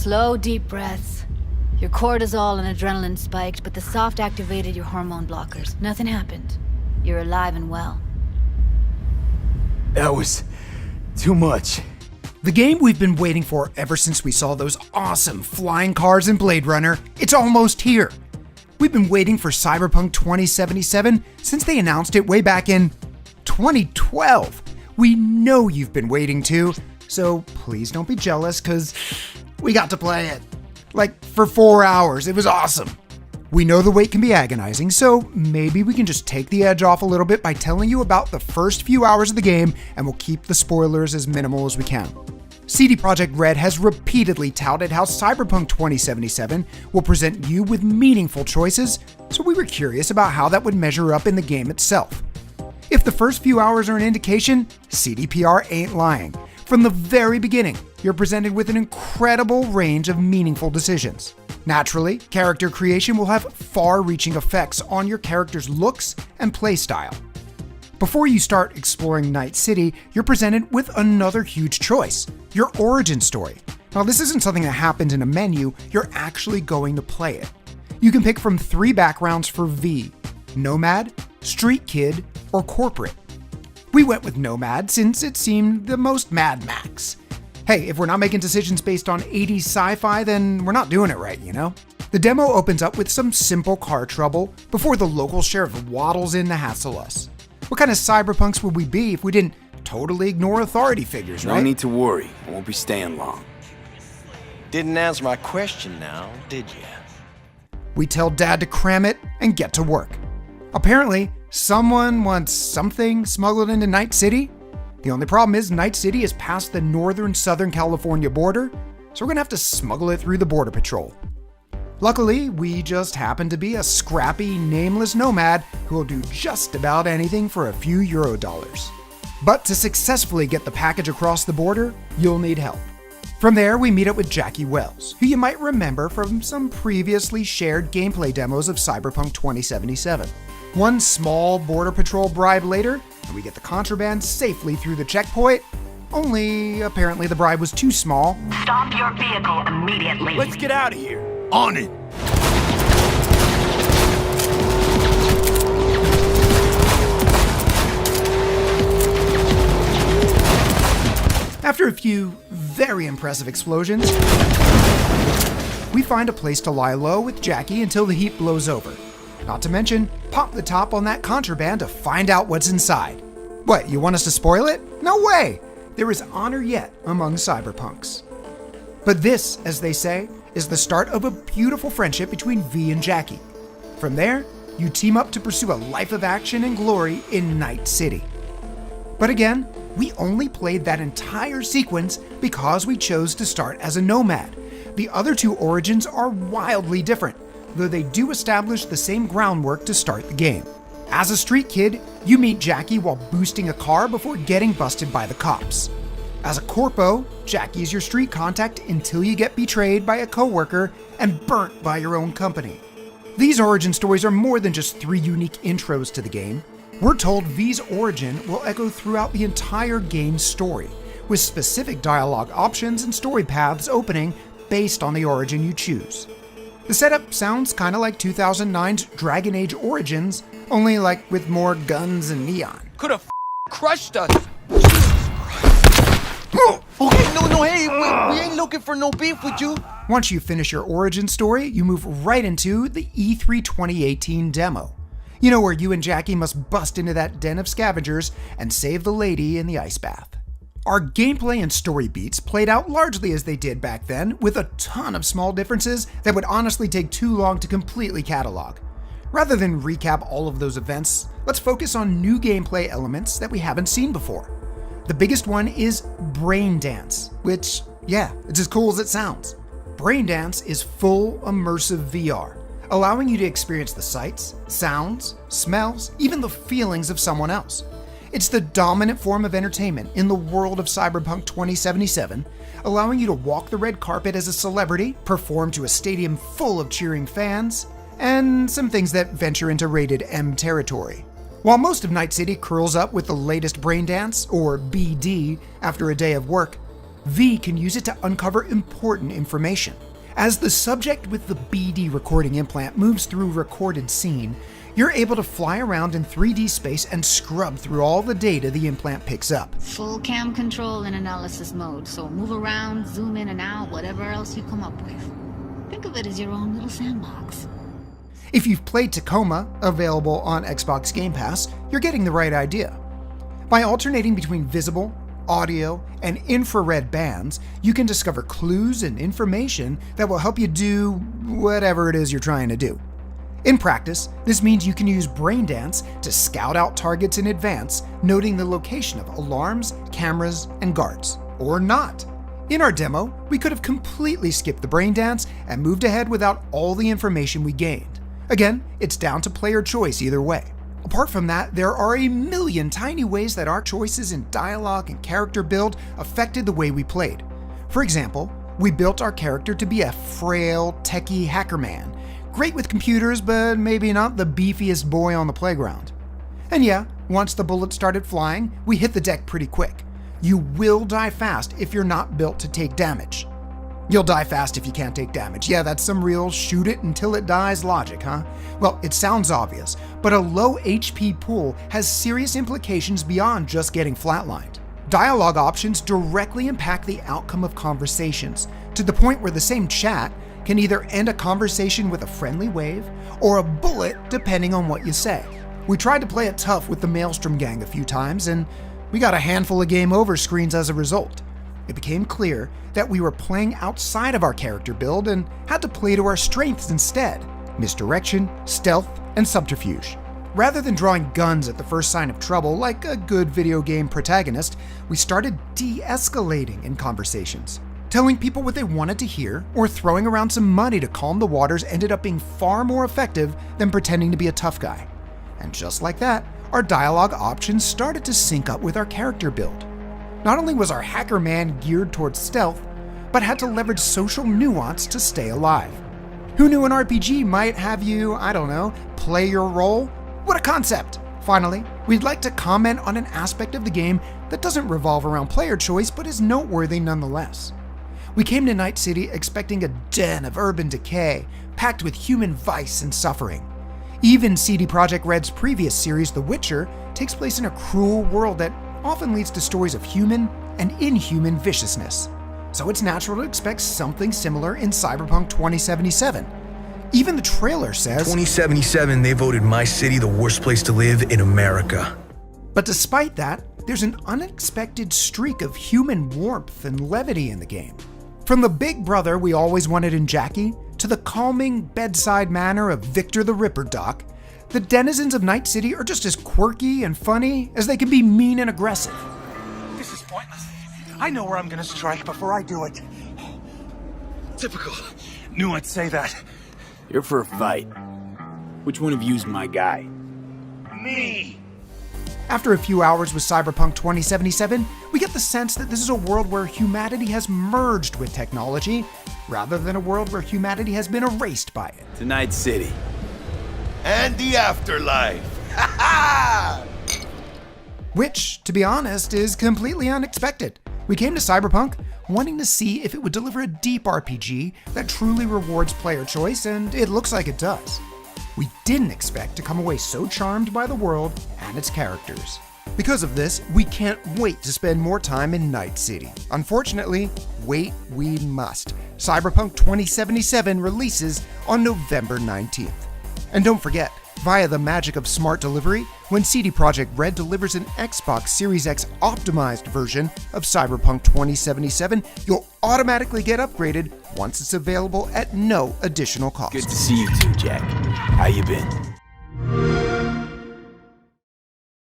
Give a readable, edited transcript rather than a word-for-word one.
Slow, deep breaths. Your cortisol and adrenaline spiked, but the soft activated your hormone blockers. Nothing happened. You're alive and well. That was too much. The game we've been waiting for ever since we saw those awesome flying cars in Blade Runner, it's almost here. We've been waiting for Cyberpunk 2077 since they announced it way back in 2012. We know you've been waiting too, so please don't be jealous, cause we got to play it. Like, for 4 hours, it was awesome. We know the wait can be agonizing, so maybe we can just take the edge off a little bit by telling you about the first few hours of the game, and we'll keep the spoilers as minimal as we can. CD Projekt Red has repeatedly touted how Cyberpunk 2077 will present you with meaningful choices, so we were curious about how that would measure up in the game itself. If the first few hours are an indication, CDPR ain't lying. From the very beginning, you're presented with an incredible range of meaningful decisions. Naturally, character creation will have far-reaching effects on your character's looks and playstyle. Before you start exploring Night City, you're presented with another huge choice, your origin story. Now, this isn't something that happens in a menu, you're actually going to play it. You can pick from 3 backgrounds for V: Nomad, Street Kid, or Corporate. We went with Nomad since it seemed the most Mad Max. Hey, if we're not making decisions based on 80s sci-fi, then we're not doing it right, you know? The demo opens up with some simple car trouble before the local sheriff waddles in to hassle us. What kind of cyberpunks would we be if we didn't totally ignore authority figures, right? No need to worry. I won't be staying long. Didn't answer my question now, did you? We tell Dad to cram it and get to work. Apparently, someone wants something smuggled into Night City. The only problem is Night City is past the northern-southern California border, so we're gonna have to smuggle it through the Border Patrol. Luckily, we just happen to be a scrappy, nameless nomad who will do just about anything for a few Eurodollars. But to successfully get the package across the border, you'll need help. From there, we meet up with Jackie Wells, who you might remember from some previously shared gameplay demos of Cyberpunk 2077. One small Border Patrol bribe later, and we get the contraband safely through the checkpoint, only apparently the bribe was too small. Stop your vehicle immediately. Let's get out of here. On it. After a few very impressive explosions, we find a place to lie low with Jackie until the heat blows over. Not to mention, pop the top on that contraband to find out what's inside. What, you want us to spoil it? No way! There is honor yet among cyberpunks. But this, as they say, is the start of a beautiful friendship between V and Jackie. From there, you team up to pursue a life of action and glory in Night City. But again, we only played that entire sequence because we chose to start as a nomad. The other 2 origins are wildly different, though they do establish the same groundwork to start the game. As a street kid, you meet Jackie while boosting a car before getting busted by the cops. As a corpo, Jackie is your street contact until you get betrayed by a coworker and burnt by your own company. These origin stories are more than just 3 unique intros to the game. We're told V's origin will echo throughout the entire game's story, with specific dialogue options and story paths opening based on the origin you choose. The setup sounds kinda like 2009's Dragon Age Origins, only like with more guns and neon. Could have crushed us. Okay, no, hey, we ain't looking for no beef with you. Once you finish your origin story, you move right into the E3 2018 demo. You know, where you and Jackie must bust into that den of scavengers and save the lady in the ice bath. Our gameplay and story beats played out largely as they did back then, with a ton of small differences that would honestly take too long to completely catalog. Rather than recap all of those events, let's focus on new gameplay elements that we haven't seen before. The biggest one is Brain Dance, which, yeah, it's as cool as it sounds. Brain Dance is full immersive VR, allowing you to experience the sights, sounds, smells, even the feelings of someone else. It's the dominant form of entertainment in the world of Cyberpunk 2077, allowing you to walk the red carpet as a celebrity, perform to a stadium full of cheering fans, and some things that venture into rated M territory. While most of Night City curls up with the latest brain dance, or BD, after a day of work, V can use it to uncover important information. As the subject with the BD recording implant moves through recorded scene, you're able to fly around in 3D space and scrub through all the data the implant picks up. Full cam control in analysis mode, so move around, zoom in and out, whatever else you come up with. Think of it as your own little sandbox. If you've played Tacoma, available on Xbox Game Pass, you're getting the right idea. By alternating between visible, audio, and infrared bands, you can discover clues and information that will help you do whatever it is you're trying to do. In practice, this means you can use Braindance to scout out targets in advance, noting the location of alarms, cameras, and guards. Or not. In our demo, we could have completely skipped the Braindance and moved ahead without all the information we gained. Again, it's down to player choice either way. Apart from that, there are a million tiny ways that our choices in dialogue and character build affected the way we played. For example, we built our character to be a frail, techie hacker man, great with computers, but maybe not the beefiest boy on the playground. And yeah, once the bullets started flying, we hit the deck pretty quick. You will die fast if you're not built to take damage. You'll die fast if you can't take damage. Yeah, that's some real shoot it until it dies logic, huh? Well, it sounds obvious, but a low HP pool has serious implications beyond just getting flatlined. Dialogue options directly impact the outcome of conversations, to the point where the same chat can either end a conversation with a friendly wave or a bullet depending on what you say. We tried to play it tough with the Maelstrom gang a few times, and we got a handful of game over screens as a result. It became clear that we were playing outside of our character build and had to play to our strengths instead: misdirection, stealth, and subterfuge. Rather than drawing guns at the first sign of trouble like a good video game protagonist, we started de-escalating in conversations. Telling people what they wanted to hear or throwing around some money to calm the waters ended up being far more effective than pretending to be a tough guy. And just like that, our dialogue options started to sync up with our character build. Not only was our hacker man geared towards stealth, but had to leverage social nuance to stay alive. Who knew an RPG might have you, I don't know, play your role? What a concept! Finally, we'd like to comment on an aspect of the game that doesn't revolve around player choice but is noteworthy nonetheless. We came to Night City expecting a den of urban decay, packed with human vice and suffering. Even CD Projekt Red's previous series, The Witcher, takes place in a cruel world that often leads to stories of human and inhuman viciousness. So it's natural to expect something similar in Cyberpunk 2077. Even the trailer says, 2077, they voted my city the worst place to live in America. But despite that, there's an unexpected streak of human warmth and levity in the game. From the big brother we always wanted in Jackie, to the calming bedside manner of Victor the Ripper Doc, the denizens of Night City are just as quirky and funny as they can be mean and aggressive. This is pointless. I know where I'm gonna strike before I do it. Typical. Knew I'd say that. You're for a fight. Which one of you's my guy? Me! After a few hours with Cyberpunk 2077, we get the sense that this is a world where humanity has merged with technology, rather than a world where humanity has been erased by it. To Night City. And the afterlife. Ha ha! Which, to be honest, is completely unexpected. We came to Cyberpunk wanting to see if it would deliver a deep RPG that truly rewards player choice, and it looks like it does. We didn't expect to come away so charmed by the world and its characters. Because of this, we can't wait to spend more time in Night City. Unfortunately, wait we must. Cyberpunk 2077 releases on November 19th. And don't forget, via the magic of smart delivery, when CD Projekt Red delivers an Xbox Series X optimized version of Cyberpunk 2077, you'll automatically get upgraded once it's available at no additional cost. Good to see you too, Jack. How you been?